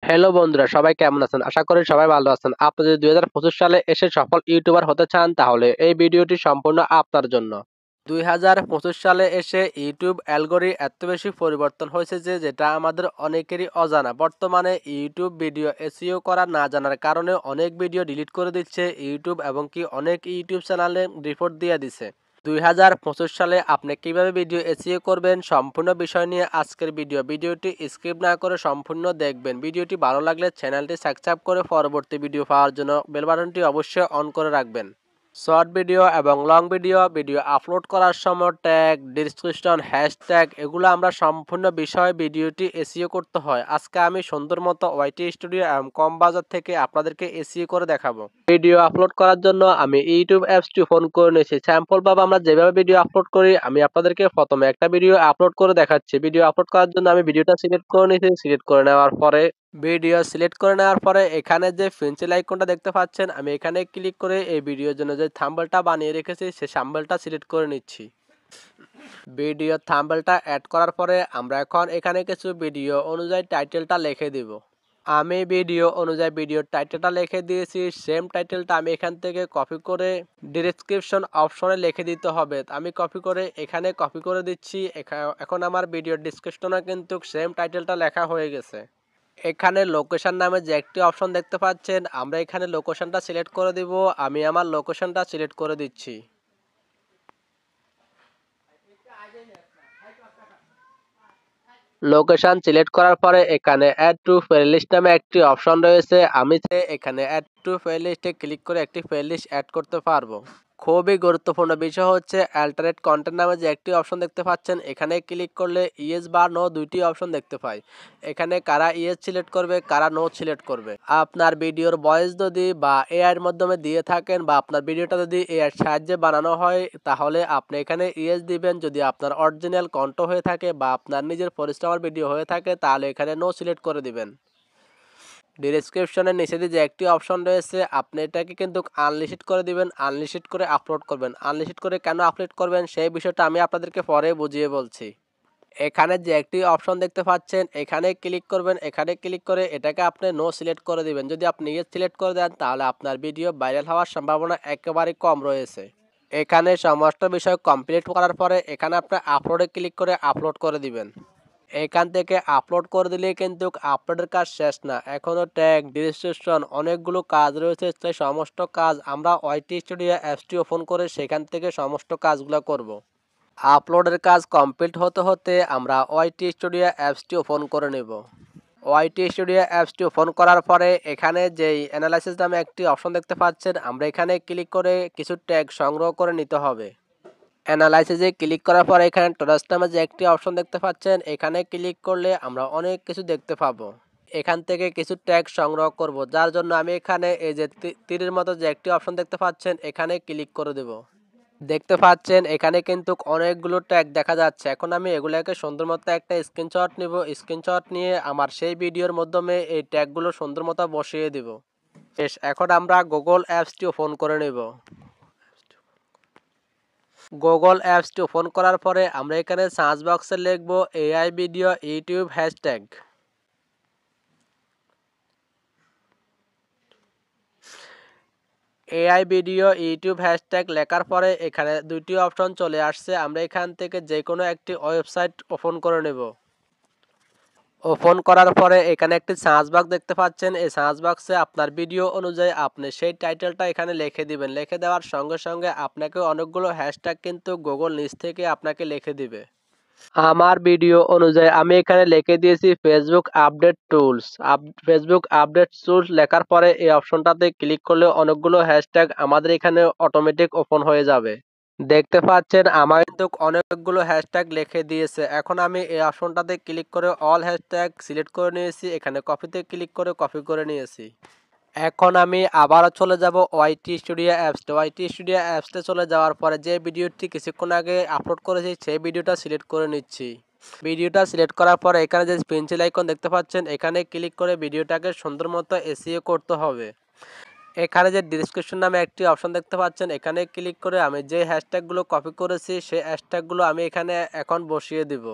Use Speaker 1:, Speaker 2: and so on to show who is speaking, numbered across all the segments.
Speaker 1: Hello বন্ধুরা, সবাই কেমন আছেন? আশা করি সবাই ভালো আছেন। আপনি যদি ২০২৫ সালে এসে সফল ইউটিউবার হতে চান তাহলে এই ভিডিওটি সম্পূর্ণ আপনার জন্য। ২০২৫ সালে এসে ইউটিউব অ্যালগরি এত বেশি পরিবর্তন হয়েছে যে যেটা আমাদের অনেকেরই অজানা। বর্তমানে ইউটিউব ভিডিও এসইও করা না জানার কারণে অনেক ভিডিও ডিলিট করে দিচ্ছে ইউটিউব এবং কি অনেক ইউটিউব চ্যানেলে রিপোর্ট দিয়ে দিছে। ২০২৫ সালে আপনি কিভাবে ভিডিও এসইও করবেন সম্পূর্ণ বিষয় নিয়ে আজকের ভিডিওটি স্কিপ না করে সম্পূর্ণ দেখবেন। ভিডিওটি ভালো লাগলে চ্যানেলটি সাবস্ক্রাইব করে পরবর্তী ভিডিও পাওয়ার জন্য বেল বাটনটি অবশ্যই অন করে রাখবেন। শর্ট ভিডিও এবং লং ভিডিও আপলোড করার সময় ট্যাগ, ডিসক্রিপশন, হ্যাশট্যাগ এগুলো আমরা সম্পূর্ণ বিষয় ভিডিওটি এসইও করতে হয়। আজকে আমি সুন্দর মতো ওয়াইটি স্টুডিও এবং কম বাজার থেকে আপনাদেরকে এসইও করে দেখাবো। ভিডিও আপলোড করার জন্য আমি ইউটিউব অ্যাপসটি ওপেন করে নিয়েছি। স্যাম্পলভাবে আমরা যেভাবে ভিডিও আপলোড করি আমি আপনাদেরকে প্রথমে একটা ভিডিও আপলোড করে দেখাচ্ছি। ভিডিও আপলোড করার জন্য আমি ভিডিওটা সিলেক্ট করে নিয়েছি। সিলেক্ট করে নেওয়ার পরে এখানে যে পেন্সিল আইকনটা দেখতে পাচ্ছেন আমি এখানে ক্লিক করে এই ভিডিওর জন্য যে থাম্বনেলটা বানিয়ে রেখেছি সেই থাম্বনেলটা সিলেক্ট করে নিচ্ছি। ভিডিও থাম্বনেলটা অ্যাড করার পরে আমরা এখন এখানে কিছু ভিডিও অনুযায়ী টাইটেলটা লিখে দিব। আমি ভিডিও অনুযায়ী ভিডিওর টাইটেলটা লিখে দিয়েছি। সেম টাইটেলটা আমি এখান থেকে কপি করে ডেসক্রিপশন অপশনে লিখে দিতে হবে। আমি কপি করে এখানে কপি করে দিচ্ছি। এখন আমার ভিডিওর ডেসক্রিপশনে কিন্তু সেম টাইটেলটা লেখা হয়ে গেছে। এখানে লোকেশন নামে যে একটি অপশন দেখতে পাচ্ছেন আমরা এখানে লোকেশনটা সিলেক্ট করে দিব। আমি আমার লোকেশনটা সিলেক্ট করে দিচ্ছি। লোকেশন সিলেক্ট করার পরে এখানে অ্যাড টু প্লেলিস্ট নামে একটি অপশন রয়েছে। আমি এখানে অ্যাড টু প্লেলিস্টে ক্লিক করে একটি প্লেলিস্ট অ্যাড করতে পারবো। খুবই গুরুত্বপূর্ণ বিষয় হচ্ছে অ্যাল্টারনেট কন্টেন্ট নামে যে একটি অপশন দেখতে পাচ্ছেন এখানে ক্লিক করলে ইয়েস বা নো দুইটি অপশন দেখতে পাই। এখানে কারা ইয়েস সিলেক্ট করবে, কারা নো সিলেক্ট করবে। আপনার ভিডিওর ভয়েস যদি বা এআই এর মাধ্যমে দিয়ে থাকেন বা আপনার ভিডিওটা যদি এআই এর সাহায্যে বানানো হয় তাহলে আপনি এখানে ইয়েস দিবেন। যদি আপনার অরিজিনাল কন্ঠ হয়ে থাকে বা আপনার নিজের পরিশ্রমের ভিডিও হয়ে থাকে তাহলে এখানে নো সিলেক্ট করে দিবেন। ডেসক্রিপশনের নিচে দিয়ে যে একটি অপশন রয়েছে আপনি এটাকে কিন্তু আনলিস্টেড করে দিবেন। আনলিস্টেড করে আপলোড করবেন। আনলিস্টেড করে কেন আপলোড করবেন সেই বিষয়টা আমি আপনাদেরকে পরে বুঝিয়ে বলছি। এখানে যে একটি অপশন দেখতে পাচ্ছেন এখানে ক্লিক করবেন। এখানে ক্লিক করে এটাকে আপনি নো সিলেক্ট করে দিবেন। যদি আপনি ইয়েস সিলেক্ট করে দেন তাহলে আপনার ভিডিও ভাইরাল হওয়ার সম্ভাবনা একেবারেই কম রয়েছে। এখানে সমস্ত বিষয় কমপ্লিট করার পরে এখানে আপনি আপলোডে ক্লিক করে আপলোড করে দিবেন। এখান থেকে আপলোড করে দিলেই কিন্তু আপলোডের কাজ শেষ না, এখনও ট্যাগ, ডিসক্রিপশন অনেকগুলো কাজ রয়েছে। সেই সমস্ত কাজ আমরা ওয়াইটি স্টুডিও অ্যাপসটি ওপেন করে সেখান থেকে সমস্ত কাজগুলো করব। আপলোডের কাজ কমপ্লিট হতে হতে আমরা ওয়াইটি স্টুডিও অ্যাপসটি ওপেন করে নেব। ওয়াইটি স্টুডিও অ্যাপসটি ওপেন করার পরে এখানে যেই অ্যানালাইসিস নামে একটি অপশন দেখতে পাচ্ছেন আমরা এখানে ক্লিক করে কিছু ট্যাগ সংগ্রহ করে নিতে হবে। অ্যানালাইসিসে ক্লিক করার পর এখানে ট্রাস্ট নামে যে একটি অপশন দেখতে পাচ্ছেন এখানে ক্লিক করলে আমরা অনেক কিছু দেখতে পাবো। এখান থেকে কিছু ট্যাগ সংগ্রহ করব, যার জন্য আমি এখানে এই যে তীরের মতো যে একটি অপশন দেখতে পাচ্ছেন এখানে ক্লিক করে দেব। দেখতে পাচ্ছেন এখানে কিন্তু অনেকগুলো ট্যাগ দেখা যাচ্ছে। এখন আমি এগুলোকে সুন্দর মতো একটা স্ক্রিনশট নিব। স্ক্রিনশট নিয়ে আমার সেই ভিডিওর মাধ্যমে এই ট্যাগগুলো সুন্দর মতো বসিয়ে দেব। এখন আমরা গুগল অ্যাপসটি ওপেন করে নেব। গুগল অ্যাপসটি ওপেন করার পরে আমরা এখানে সার্চ বক্সে লিখব AI video YouTube hashtag. AI video YouTube hashtag লেখার পরে এখানে দুইটি অপশন চলে আসছে। আমরা এখান থেকে যে কোনো একটি ওয়েবসাইট ওপেন করে নেব। ওপেন করার পরে এখানে একটি সার্চ বক্স দেখতে পাচ্ছেন। এই সার্চ বক্সে আপনার ভিডিও অনুযায়ী আপনি সেই টাইটেলটা এখানে লিখে দিবেন। লিখে দেওয়ার সঙ্গে সঙ্গে আপনাকে অনেকগুলো হ্যাশট্যাগ কিন্তু গুগল নিচ থেকে আপনাকে লিখে দিবে। আমার ভিডিও অনুযায়ী আমি এখানে লিখে দিয়েছি Facebook update tools. Facebook update tools লেখার পরে এই অপশনটাতে ক্লিক করলে অনেকগুলো হ্যাশট্যাগ আমাদের এখানে অটোমেটিক ওপেন হয়ে যাবে। দেখতে পাচ্ছেন আমার কিন্তু অনেকগুলো হ্যাশট্যাগ লিখে দিয়েছে। এখন আমি এই অপশনটাতে ক্লিক করে অল হ্যাশট্যাগ সিলেক্ট করে নিয়েছি। এখানে কপিতে ক্লিক করে কপি করে নিয়েছি। এখন আমি আবারও চলে যাব ওয়াইটি স্টুডিও অ্যাপসে। ওয়াইটি স্টুডিও অ্যাপসে চলে যাওয়ার পরে যে ভিডিওটি কিছুক্ষণ আগে আপলোড করেছি সেই ভিডিওটা সিলেক্ট করে নিচ্ছি। ভিডিওটা সিলেক্ট করার পরে এখানে যে পেন্সিল আইকন দেখতে পাচ্ছেন এখানে ক্লিক করে ভিডিওটাকে সুন্দর মতো এসইও করতে হবে। এখানে যে ডেসক্রিপশন নামে একটি অপশন দেখতে পাচ্ছেন এখানে ক্লিক করে আমি যে হ্যাশট্যাগুলো কপি করেছি সেই হ্যাশট্যাগুলো আমি এখানে এখন বসিয়ে দিব।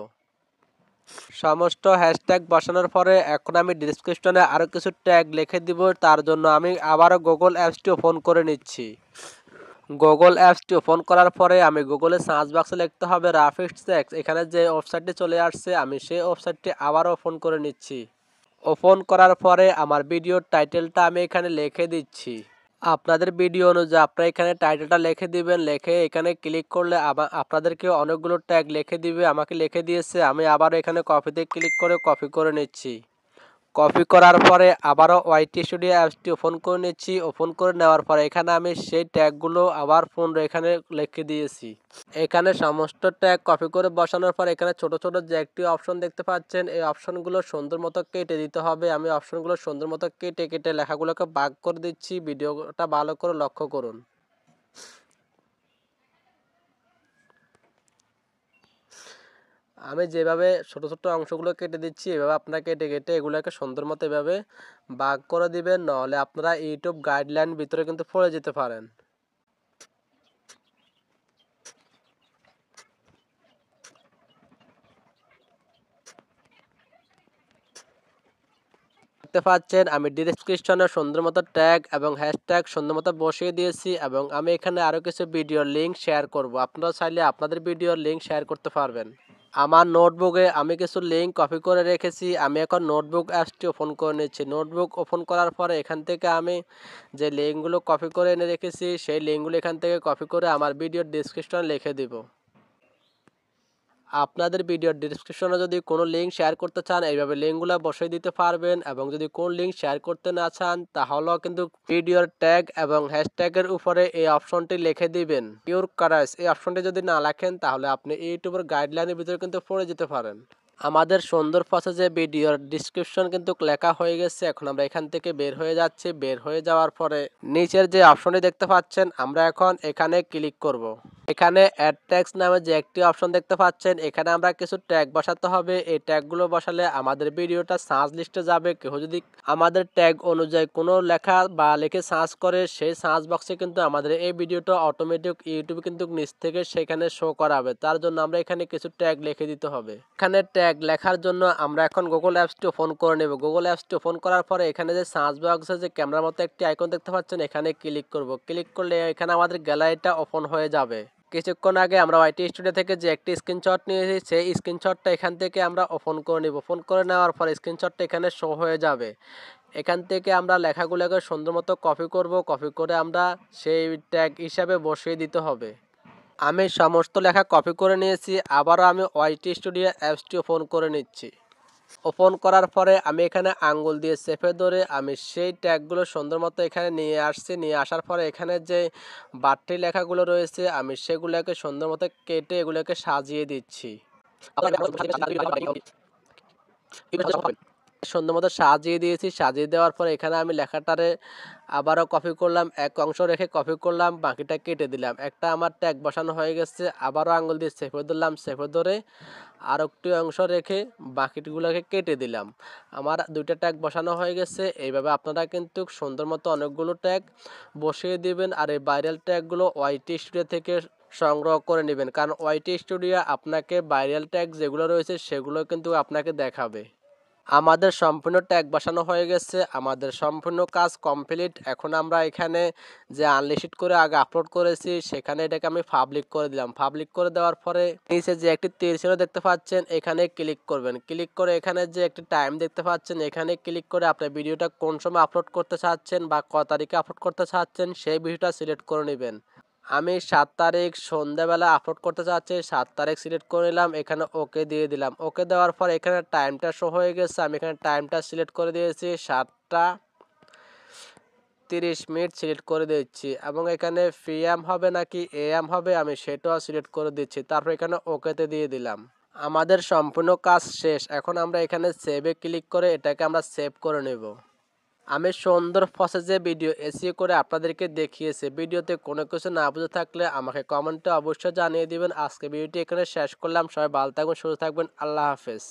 Speaker 1: সমস্ত হ্যাশট্যাগ বসানোর পরে এখন আমি ডেসক্রিপশনে আরও কিছু ট্যাগ লিখে দিব। তার জন্য আমি আবারও গুগল অ্যাপসটি ওপেন করে নিচ্ছি। গুগল অ্যাপসটি ওপেন করার পরে আমি গুগলে সার্চ বক্সে লিখতে হবে রাফিক্স টেক্স। এখানে যে ওয়েবসাইটটি চলে আসছে আমি সেই ওয়েবসাইটটি আবারও ওপেন করে নিচ্ছি। ওপেন করার পরে আমার ভিডিওর টাইটেলটা আমি এখানে লিখে দিচ্ছি। আপনাদের ভিডিও অনুযায়ী আপনারা এখানে টাইটেলটা লিখে দিবেন। লিখে এখানে ক্লিক করলে আপনাদেরকে অনেকগুলো ট্যাগ লিখে দিবে। আমাকে লিখে দিয়েছে, আমি আবার এখানে কপিতে ক্লিক করে কপি করে নিচ্ছি। কপি করার পরে আবারও ওয়াইটি স্টুডিও অ্যাপসটি ওপেন করে নিচ্ছি। ওপেন করে নেওয়ার পরে এখানে আমি সেই ট্যাগগুলো আবার এখানে লিখে দিয়েছি। এখানে সমস্ত ট্যাগ কপি করে বসানোর পর এখানে ছোট ছোট যে একটি অপশন দেখতে পাচ্ছেন, এই অপশনগুলো সুন্দর মতো কেটে দিতে হবে। আমি অপশনগুলো সুন্দর মতো কেটে লেখাগুলোকে ভাগ করে দিচ্ছি। ভিডিওটা ভালো করে লক্ষ্য করুন। আমি যেভাবে ছোট ছোট অংশগুলো কেটে দিচ্ছি এভাবে আপনারা কেটে এগুলোকে সুন্দর মতো এভাবে ভাগ করে দিবেন, নাহলে আপনারা ইউটিউব গাইডলাইন ভিতরে কিন্তু পড়ে যেতে পারেন। দেখতে পাচ্ছেন আমি ডেসক্রিপশনে সুন্দর মতো ট্যাগ এবং হ্যাশট্যাগ সুন্দর মতো বসিয়ে দিয়েছি এবং আমি এখানে আরও কিছু ভিডিওর লিঙ্ক শেয়ার করব। আপনারা চাইলে আপনাদের ভিডিওর লিঙ্ক শেয়ার করতে পারবেন। আমার নোটবুকে আমি কিছু লিঙ্ক কপি করে রেখেছি। আমি এখন নোটবুক অ্যাপসটি ওপেন করে নিচ্ছি। নোটবুক ওপেন করার পরে এখান থেকে আমি যে লিঙ্কগুলো কপি করে এনে রেখেছি সেই লিঙ্কগুলো এখান থেকে কপি করে আমার ভিডিওর ডেসক্রিপশনে লিখে দিব। আপনাদের ভিডিওর ডেসক্রিপশনে যদি কোনো লিঙ্ক শেয়ার করতে চান এইভাবে লিঙ্কগুলো বসিয়ে দিতে পারবেন, এবং যদি কোন লিঙ্ক শেয়ার করতে না চান তাহলেও কিন্তু ভিডিওর ট্যাগ এবং হ্যাশট্যাগের উপরে এই অপশনটি লিখে দিবেন পিওর কারাস। এই অপশনটি যদি না লেখেন তাহলে আপনি ইউটিউবের গাইডলাইনের ভিতরে কিন্তু পড়ে যেতে পারেন। আমাদের সুন্দর প্রসেসে ভিডিওর ডিসক্রিপশন কিন্তু লেখা হয়ে গেছে। এখন আমরা এখান থেকে বের হয়ে যাচ্ছি। বের হয়ে যাওয়ার পরে নিচের যে অপশনটি দেখতে পাচ্ছেন আমরা এখন এখানে ক্লিক করব। এখানে অ্যাড ট্যাগস নামে যে একটি অপশন দেখতে পাচ্ছেন, এখানে আমরা কিছু ট্যাগ বসাতে হবে। এই ট্যাগগুলো বসালে আমাদের ভিডিওটা সার্চ লিস্টে যাবে। কেউ যদি আমাদের ট্যাগ অনুযায়ী কোনো লেখা বা লিখে সার্চ করে সেই সার্চ বক্সে কিন্তু আমাদের এই ভিডিওটা অটোমেটিক ইউটিউবে কিন্তু নিচ থেকে সেখানে শো করাবে। তার জন্য আমরা এখানে কিছু ট্যাগ লিখে দিতে হবে। এখানে ট্যাগ লেখার জন্য আমরা এখন গুগল অ্যাপসটি ওপেন করে নেব। গুগল অ্যাপসটি ওপেন করার পরে এখানে যে সার্চ বক্সে যে ক্যামেরার মতো একটি আইকন দেখতে পাচ্ছেন এখানে ক্লিক করব। ক্লিক করলে এখানে আমাদের গ্যালারিটা ওপেন হয়ে যাবে। কিছুক্ষণ আগে আমরা ওয়াইটি স্টুডিও থেকে যে একটি স্ক্রিনশট নিয়েছি সেই স্ক্রিনশটটা এখান থেকে আমরা ওপেন করে নিব। ওপেন করে নেওয়ার পর স্ক্রিনশটটা এখানে শো হয়ে যাবে। এখান থেকে আমরা লেখাগুলোকে সুন্দর মতো কপি করব। কপি করে আমরা সেই ট্যাগ হিসাবে বসিয়ে দিতে হবে। আমি সমস্ত লেখা কপি করে নিয়েছি। আবারও আমি ওয়াইটি স্টুডিও অ্যাপসটি ওপেন করে নিচ্ছি। ওপেন করার পরে আমি এখানে আঙ্গুল দিয়ে চেপে ধরে আমি সেই ট্যাগগুলো সুন্দর মতো এখানে নিয়ে আসছি। নিয়ে আসার পরে এখানে যে বাড়তি লেখাগুলো রয়েছে আমি সেগুলোকে সুন্দর মতো কেটে এগুলোকে সাজিয়ে দিচ্ছি। সুন্দর মতো সাজিয়ে দিয়েছি। সাজিয়ে দেওয়ার পর এখানে আমি লেখাটারে আবারও কপি করলাম, এক অংশ রেখে কপি করলাম, বাকিটা কেটে দিলাম। একটা আমার ট্যাগ বসানো হয়ে গেছে। আবারও আঙুল দিয়ে চেপে ধরলাম, চেপে ধরে আর একটি অংশ রেখে বাকিগুলোকে কেটে দিলাম। আমার দুইটা ট্যাগ বসানো হয়ে গেছে। এইভাবে আপনারা কিন্তু সুন্দর মতো অনেকগুলো ট্যাগ বসিয়ে দিবেন। আর এই ভাইরাল ট্যাগগুলো ওয়াইটি স্টুডিও থেকে সংগ্রহ করে নেবেন, কারণ ওয়াইটি স্টুডিও আপনাকে ভাইরাল ট্যাগ যেগুলো রয়েছে সেগুলো কিন্তু আপনাকে দেখাবে। আমাদের সম্পূর্ণ ট্যাগ বসানো হয়ে গেছে। আমাদের সম্পূর্ণ কাজ কমপ্লিট। এখন আমরা এখানে যে আনলিস্টেড করে আগে আপলোড করেছি সেখানে এটাকে আমি পাবলিক করে দিলাম। পাবলিক করে দেওয়ার পরে নিচে যে একটি তীর চিহ্ন দেখতে পাচ্ছেন এখানে ক্লিক করবেন। ক্লিক করে এখানে যে একটি টাইম দেখতে পাচ্ছেন এখানে ক্লিক করে আপনার ভিডিওটা কোন সময় আপলোড করতে চাচ্ছেন বা ক তারিখে আপলোড করতে চাচ্ছেন সেই ভিডিওটা সিলেক্ট করে নেবেন। আমি 7 তারিখ সন্ধ্যাবেলা আপলোড করতে চাচ্ছি। 7 তারিখ সিলেক্ট করে নিলাম, এখানে ওকে দিয়ে দিলাম। ওকে দেওয়ার পর এখানে টাইমটা শো হয়ে গেছে। আমি এখানে টাইমটা সিলেক্ট করে দিয়েছি 7টা 30 মিনিট সিলেক্ট করে দিচ্ছি, এবং এখানে পিএম হবে নাকি এএম হবে আমি সেটাও সিলেক্ট করে দিচ্ছি। তারপর এখানে ওকেতে দিয়ে দিলাম। আমাদের সম্পূর্ণ কাজ শেষ। এখন আমরা এখানে সেভে ক্লিক করে এটাকে আমরা সেভ করে নেব। আমি সুন্দর প্রসেসে ভিডিও এসিও করে আপনাদেরকে দেখিয়েছি। ভিডিওতে কোনো কিছু না বুঝে থাকলে আমাকে কমেন্টে অবশ্যই জানিয়ে দিবেন। আজকে ভিডিওটি এখানে শেষ করলাম। সবাই ভালো থাকবেন, সুস্থ থাকবেন। আল্লাহ হাফেজ।